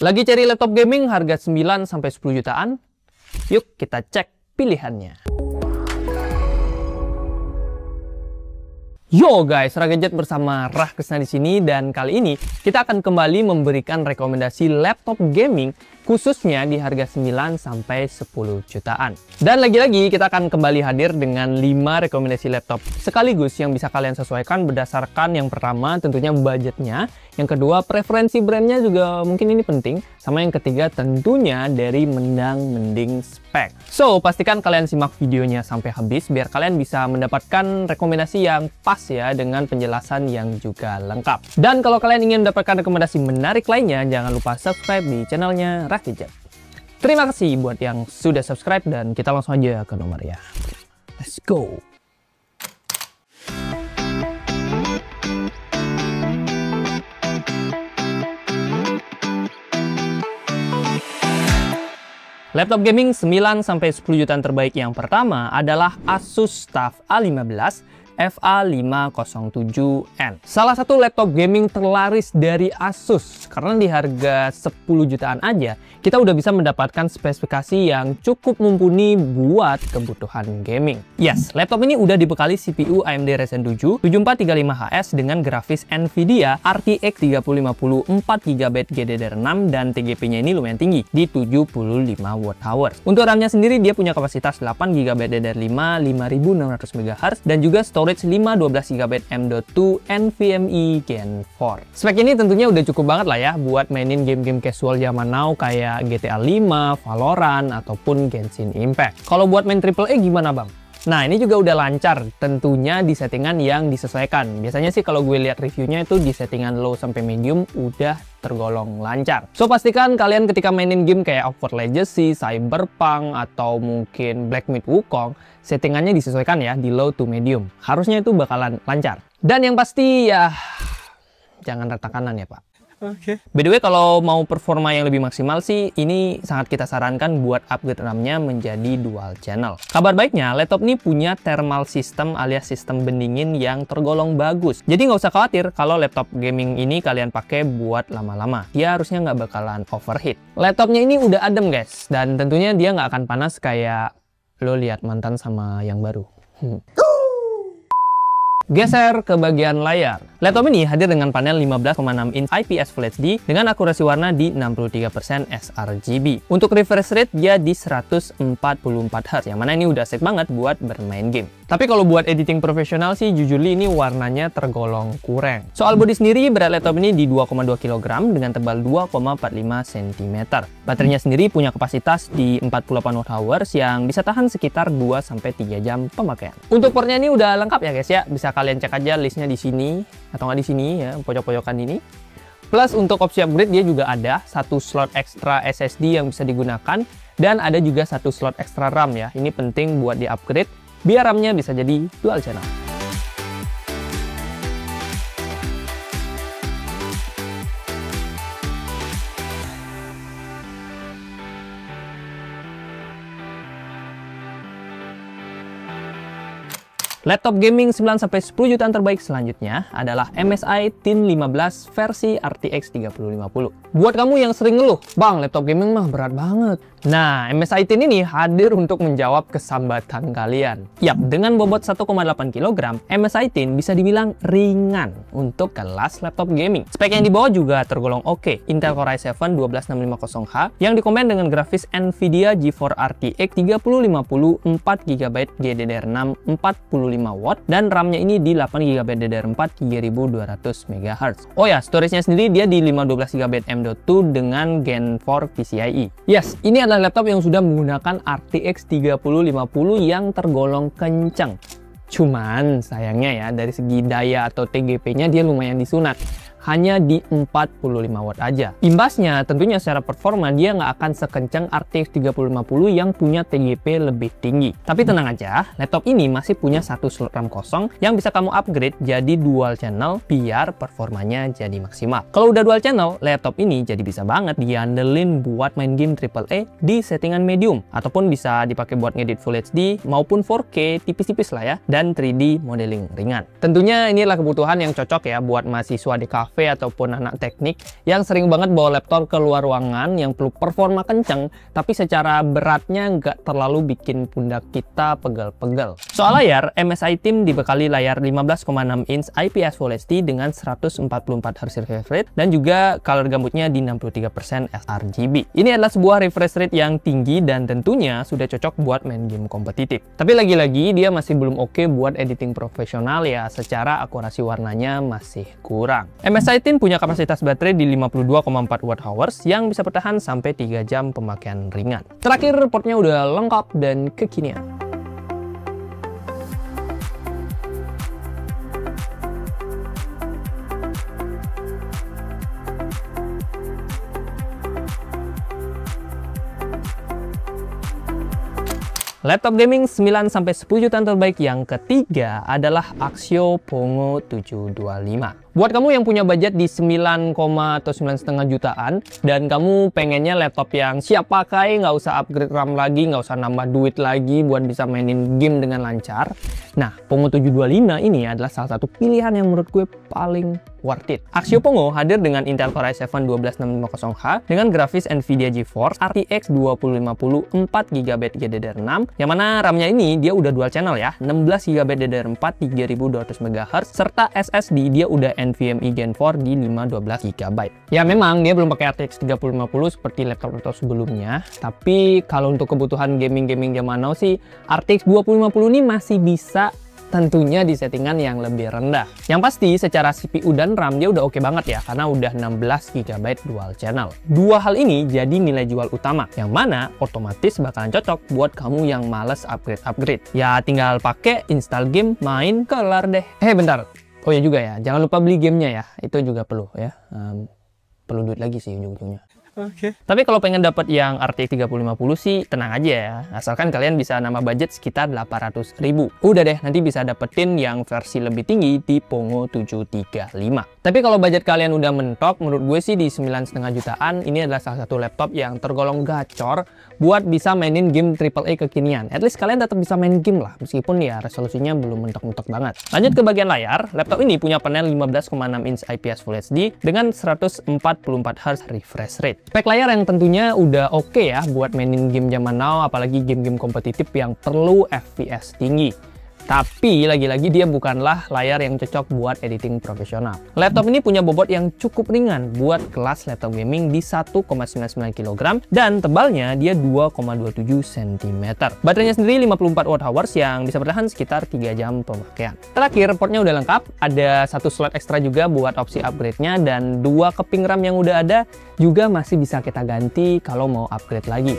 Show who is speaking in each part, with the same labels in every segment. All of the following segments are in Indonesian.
Speaker 1: Lagi cari laptop gaming harga 9-10 jutaan? Yuk kita cek pilihannya. Yo guys, Ragadget bersama Rah Krisna di sini, dan kali ini kita akan kembali memberikan rekomendasi laptop gaming khususnya di harga 9-10 jutaan. Dan lagi-lagi kita akan kembali hadir dengan 5 rekomendasi laptop sekaligus yang bisa kalian sesuaikan berdasarkan yang pertama tentunya budgetnya, yang kedua preferensi brandnya juga mungkin ini penting, sama yang ketiga tentunya dari mending spek. So pastikan kalian simak videonya sampai habis biar kalian bisa mendapatkan rekomendasi yang pas ya, dengan penjelasan yang juga lengkap. Dan kalau kalian ingin mendapatkan rekomendasi menarik lainnya, jangan lupa subscribe di channelnya Ragadget. Terima kasih buat yang sudah subscribe, dan kita langsung aja ke nomor ya. Let's go. Laptop gaming 9-10 jutaan terbaik yang pertama adalah Asus TUF A15 FA507N. Salah satu laptop gaming terlaris dari Asus, karena di harga 10 jutaan aja kita udah bisa mendapatkan spesifikasi yang cukup mumpuni buat kebutuhan gaming. Yes, laptop ini udah dibekali CPU AMD Ryzen 7 7435HS dengan grafis Nvidia RTX 3050 4GB GDDR6 dan TGP-nya ini lumayan tinggi di 75 Wh. Untuk RAM-nya sendiri dia punya kapasitas 8GB DDR5 5600MHz dan juga storage 512GB M.2 NVMe Gen 4. Spek ini tentunya udah cukup banget lah ya buat mainin game-game casual zaman now kayak GTA 5, Valorant, ataupun Genshin Impact. Kalau buat main AAA gimana bang? Nah ini juga udah lancar tentunya di settingan yang disesuaikan. Biasanya sih kalau gue lihat reviewnya itu di settingan low sampai medium udah tergolong lancar. So pastikan kalian ketika mainin game kayak Hogwarts Legacy, Cyberpunk, atau mungkin Black Myth Wukong, settingannya disesuaikan ya di low to medium. Harusnya itu bakalan lancar. Dan yang pasti ya jangan rata kanan ya pak. Oke. By the way, kalau mau performa yang lebih maksimal sih, ini sangat kita sarankan buat upgrade RAM-nya menjadi dual channel. Kabar baiknya, laptop ini punya thermal system alias sistem pendingin yang tergolong bagus. Jadi nggak usah khawatir kalau laptop gaming ini kalian pakai buat lama-lama. Dia harusnya nggak bakalan overheat. Laptopnya ini udah adem guys, dan tentunya dia nggak akan panas kayak lo lihat mantan sama yang baru. Geser ke bagian layar. Laptop ini hadir dengan panel 15,6 inch IPS Full HD dengan akurasi warna di 63% sRGB. Untuk refresh rate dia di 144Hz, yang mana ini udah asik banget buat bermain game. Tapi kalau buat editing profesional sih jujurly ini warnanya tergolong kurang. Soal bodi sendiri, berat laptop ini di 2,2 kg dengan tebal 2,45 cm. Baterainya sendiri punya kapasitas di 48 Wh yang bisa tahan sekitar 2-3 jam pemakaian. Untuk portnya ini udah lengkap ya guys ya. Bisa kalian cek aja listnya di sini atau nggak di sini ya, pojok-pojokan ini. Plus untuk opsi upgrade dia juga ada satu slot ekstra SSD yang bisa digunakan, dan ada juga satu slot ekstra RAM ya. Ini penting buat di upgrade biar RAM-nya bisa jadi dual channel. Laptop gaming 9-10 jutaan terbaik selanjutnya adalah MSI Thin 15 versi RTX 3050. Buat kamu yang sering ngeluh, bang laptop gaming mah berat banget. Nah, MSI Thin ini hadir untuk menjawab kesambatan kalian. Yap, dengan bobot 1,8 kg, MSI Thin bisa dibilang ringan untuk kelas laptop gaming. Spek yang dibawa juga tergolong oke. Intel Core i7 12650H yang dikombin dengan grafis Nvidia GeForce RTX 3050 4GB GDDR6 45W dan RAM-nya ini di 8GB DDR4 3200MHz. Oh ya, storage-nya sendiri dia di 512GB M.2 dengan Gen 4 PCIe. Yes, ini adalah laptop yang sudah menggunakan RTX 3050 yang tergolong kencang. Cuman sayangnya ya dari segi daya atau TGP-nya dia lumayan disunat. hanya di 45 watt aja. Imbasnya tentunya secara performa dia nggak akan sekencang RTX 3050 yang punya TGP lebih tinggi. Tapi tenang aja, laptop ini masih punya satu slot RAM kosong yang bisa kamu upgrade jadi dual channel biar performanya jadi maksimal. Kalau udah dual channel, laptop ini jadi bisa banget diandelin buat main game AAA di settingan medium, ataupun bisa dipakai buat ngedit Full HD maupun 4K tipis-tipis lah ya, dan 3D modeling ringan. Tentunya inilah kebutuhan yang cocok ya buat mahasiswa di kafe kafe ataupun anak teknik yang sering banget bawa laptop keluar ruangan yang perlu performa kenceng, tapi secara beratnya nggak terlalu bikin pundak kita pegel-pegel. Soal layar, MSI Team dibekali layar 15,6 inch IPS Full HD dengan 144 Hz refresh rate dan juga color gambutnya di 63% sRGB. Ini adalah sebuah refresh rate yang tinggi dan tentunya sudah cocok buat main game kompetitif. Tapi lagi-lagi dia masih belum oke buat editing profesional ya, secara akurasi warnanya masih kurang. MSI Team punya kapasitas baterai di 52,4 Wh yang bisa bertahan sampai 3 jam pemakaian ringan. Terakhir, portnya udah lengkap dan kekinian. Laptop gaming 9-10 jutaan terbaik yang ketiga adalah Axio Pongo 725. Buat kamu yang punya budget di 9, atau 9,5 jutaan dan kamu pengennya laptop yang siap pakai, nggak usah upgrade RAM lagi, nggak usah nambah duit lagi buat bisa mainin game dengan lancar. Nah, Pongo 725 ini adalah salah satu pilihan yang menurut gue paling worth it. Axio Pongo hadir dengan Intel Core i7 12650H dengan grafis Nvidia GeForce RTX 2050 4GB GDDR6, yang mana RAM-nya ini dia udah dual channel ya, 16GB DDR4 3200 MHz serta SSD dia udah NVMe Gen 4 di 512GB. Ya memang dia belum pakai RTX 3050 seperti laptop-laptop sebelumnya, tapi kalau untuk kebutuhan gaming-gaming zaman now sih RTX 2050 ini masih bisa, tentunya di settingan yang lebih rendah. Yang pasti secara CPU dan RAM dia udah oke banget ya, karena udah 16GB dual channel. Dua hal ini jadi nilai jual utama, yang mana otomatis bakalan cocok buat kamu yang males upgrade. Ya tinggal pakai, install game, main, kelar deh. Bentar. Oh ya juga ya, jangan lupa beli gamenya ya, itu juga perlu ya. Perlu duit lagi sih ujung-ujungnya. Oke. Tapi kalau pengen dapat yang RTX 3050 sih tenang aja ya, asalkan kalian bisa nambah budget sekitar 800.000. Udah deh, nanti bisa dapetin yang versi lebih tinggi di Pongo 735. Tapi kalau budget kalian udah mentok, menurut gue sih di 9,5 jutaan ini adalah salah satu laptop yang tergolong gacor buat bisa mainin game AAA kekinian. At least kalian tetap bisa main game lah, meskipun ya resolusinya belum mentok-mentok banget. Lanjut ke bagian layar, laptop ini punya panel 15,6 inch IPS Full HD dengan 144 Hz refresh rate. Spek layar yang tentunya udah oke ya buat mainin game zaman now, apalagi game-game kompetitif yang perlu FPS tinggi. Tapi lagi-lagi dia bukanlah layar yang cocok buat editing profesional. Laptop ini punya bobot yang cukup ringan buat kelas laptop gaming di 1,99 kg dan tebalnya dia 2,27 cm. Baterainya sendiri 54 Wh yang bisa bertahan sekitar 3 jam pemakaian. Terakhir, portnya udah lengkap, ada satu slot ekstra juga buat opsi upgrade-nya dan 2 keping RAM yang udah ada juga masih bisa kita ganti kalau mau upgrade lagi.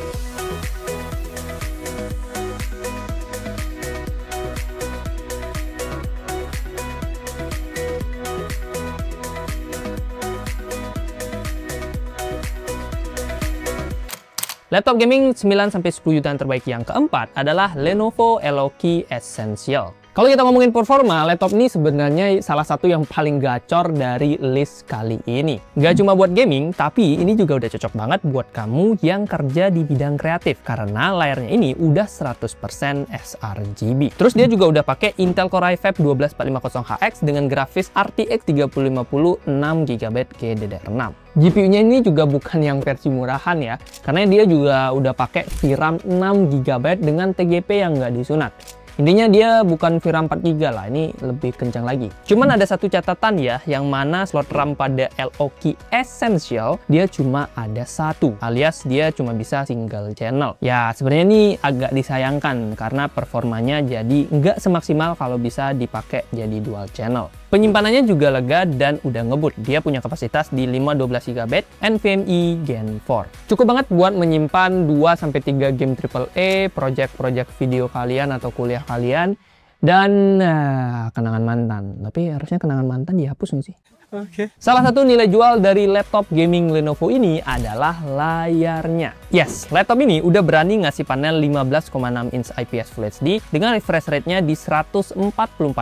Speaker 1: Laptop gaming 9-10 jutaan terbaik yang keempat adalah Lenovo Eloki Essential. Kalau kita ngomongin performa, laptop ini sebenarnya salah satu yang paling gacor dari list kali ini. Nggak cuma buat gaming, tapi ini juga udah cocok banget buat kamu yang kerja di bidang kreatif, karena layarnya ini udah 100% sRGB. Terus dia juga udah pakai Intel Core i5 12450HX dengan grafis RTX 3050 6GB GDDR6. GPU-nya ini juga bukan yang versi murahan ya, karena dia juga udah pakai VRAM 6GB dengan TGP yang nggak disunat. Intinya dia bukan VRAM 4GB lah, ini lebih kencang lagi. Cuman ada satu catatan ya, yang mana slot RAM pada Eloki Essential dia cuma ada satu, alias dia cuma bisa single channel. Ya sebenarnya ini agak disayangkan karena performanya jadi nggak semaksimal kalau bisa dipakai jadi dual channel. Penyimpanannya juga lega dan udah ngebut. Dia punya kapasitas di 512GB NVMe Gen 4. Cukup banget buat menyimpan 2-3 game AAA, project-project video kalian atau kuliah kalian, dan kenangan mantan. Tapi harusnya kenangan mantan dihapus nggak sih? Oke. Salah satu nilai jual dari laptop gaming Lenovo ini adalah layarnya. Yes, laptop ini udah berani ngasih panel 15,6 inch IPS Full HD dengan refresh rate-nya di 144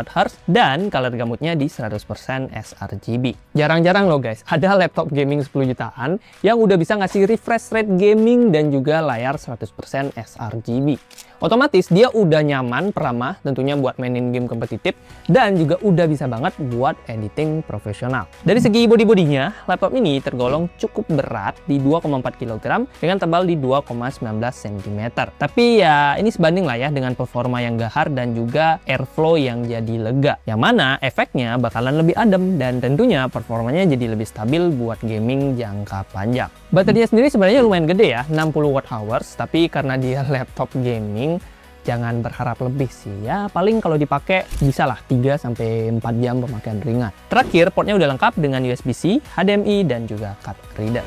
Speaker 1: Hz dan color gambutnya di 100% sRGB. Jarang-jarang loh guys, ada laptop gaming 10 jutaan yang udah bisa ngasih refresh rate gaming dan juga layar 100% sRGB. Otomatis dia udah nyaman, ramah tentunya buat mainin game kompetitif dan juga udah bisa banget buat editing profesional. profesional. Dari segi body-bodinya, laptop ini tergolong cukup berat di 2,4 kg dengan tebal di 2,19 cm. Tapi ya ini sebanding lah ya dengan performa yang gahar dan juga airflow yang jadi lega. Yang mana efeknya bakalan lebih adem dan tentunya performanya jadi lebih stabil buat gaming jangka panjang. Baterainya sendiri sebenarnya lumayan gede ya, 60 Wh, tapi karena dia laptop gaming, jangan berharap lebih sih ya, paling kalau dipakai bisa lah 3-4 jam pemakaian ringan. Terakhir, portnya udah lengkap dengan USB-C, HDMI, dan juga card reader.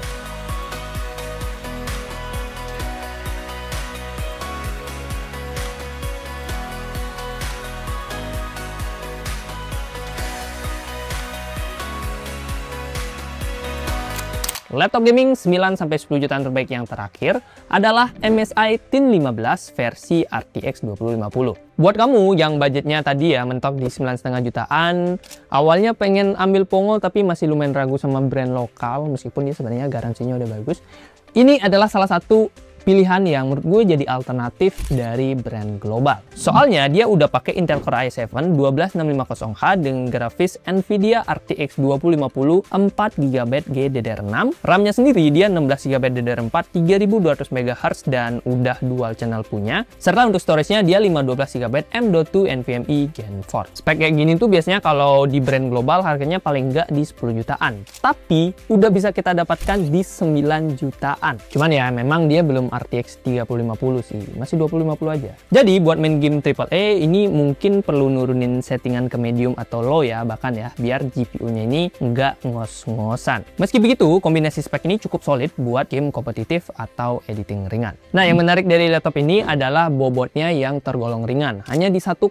Speaker 1: Laptop gaming 9-10 jutaan terbaik yang terakhir adalah MSI Thin 15 versi RTX 2050. Buat kamu yang budgetnya tadi ya mentok di 9,5 jutaan, awalnya pengen ambil Pongo tapi masih lumayan ragu sama brand lokal, meskipun dia sebenarnya garansinya udah bagus. Ini adalah salah satu pilihan yang menurut gue jadi alternatif dari brand global. Soalnya dia udah pakai Intel Core i7 12650H dengan grafis Nvidia RTX 2050 4GB GDDR6. RAM-nya sendiri dia 16GB DDR4 3200 MHz dan udah dual channel punya. Serta untuk storage-nya dia 512GB M.2 NVMe Gen 4. Spek kayak gini tuh biasanya kalau di brand global harganya paling nggak di 10 jutaan. Tapi udah bisa kita dapatkan di 9 jutaan. Cuman ya memang dia belum RTX 3050 sih, masih 2050 aja. Jadi buat main game AAA ini mungkin perlu nurunin settingan ke medium atau low ya, bahkan ya, biar GPU-nya ini nggak ngos-ngosan. Meski begitu, kombinasi spek ini cukup solid buat game kompetitif atau editing ringan. Nah, yang menarik dari laptop ini adalah bobotnya yang tergolong ringan, hanya di 1,86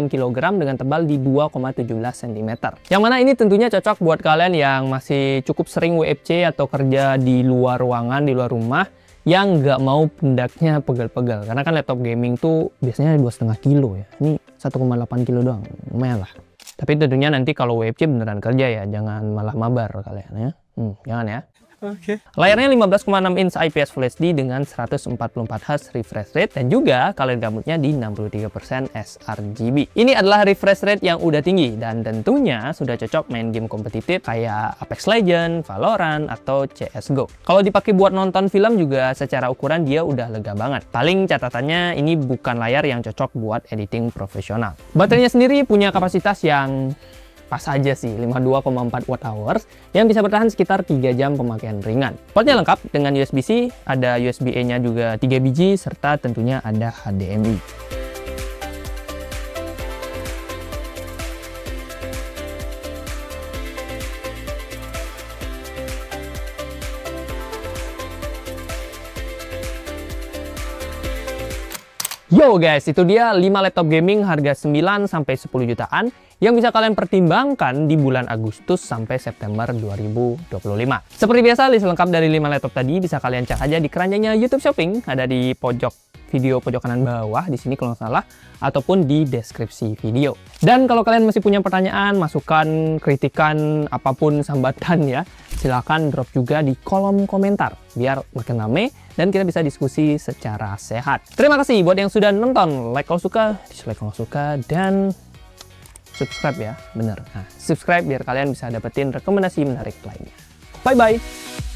Speaker 1: kg dengan tebal di 2,17 cm. Yang mana ini tentunya cocok buat kalian yang masih cukup sering WFC atau kerja di luar ruangan, di luar rumah, yang nggak mau pundaknya pegel-pegel, karena kan laptop gaming tuh biasanya 2,5 kilo ya, ini 1,8 kilo doang, lumayan lah. Tapi tentunya nanti kalau WFC beneran kerja ya, jangan malah mabar kalian ya, jangan ya. Oke. Layarnya 15,6 inch IPS Full HD dengan 144Hz refresh rate dan juga color gamutnya di 63% sRGB. Ini adalah refresh rate yang udah tinggi dan tentunya sudah cocok main game kompetitif kayak Apex Legends, Valorant, atau CSGO. Kalau dipakai buat nonton film juga secara ukuran dia udah lega banget. Paling catatannya ini bukan layar yang cocok buat editing profesional. Baterainya sendiri punya kapasitas yang pas aja sih, 52,4 Wh yang bisa bertahan sekitar 3 jam pemakaian ringan. Portnya lengkap dengan USB-C, ada USB-A-nya juga 3 biji, serta tentunya ada HDMI. Yo guys, itu dia 5 laptop gaming harga 9-10 jutaan yang bisa kalian pertimbangkan di bulan Agustus sampai September 2025. Seperti biasa, list lengkap dari 5 laptop tadi bisa kalian cek aja di keranjangnya YouTube Shopping, ada di pojok video pojok kanan bawah di sini kalau nggak salah, ataupun di deskripsi video. Dan kalau kalian masih punya pertanyaan, masukan, kritikan, apapun sambatan ya, silahkan drop juga di kolom komentar biar makin rame dan kita bisa diskusi secara sehat. Terima kasih buat yang sudah nonton. Like kalau suka, dislike kalau suka, dan subscribe ya, bener. Nah, subscribe biar kalian bisa dapetin rekomendasi menarik lainnya. Bye-bye!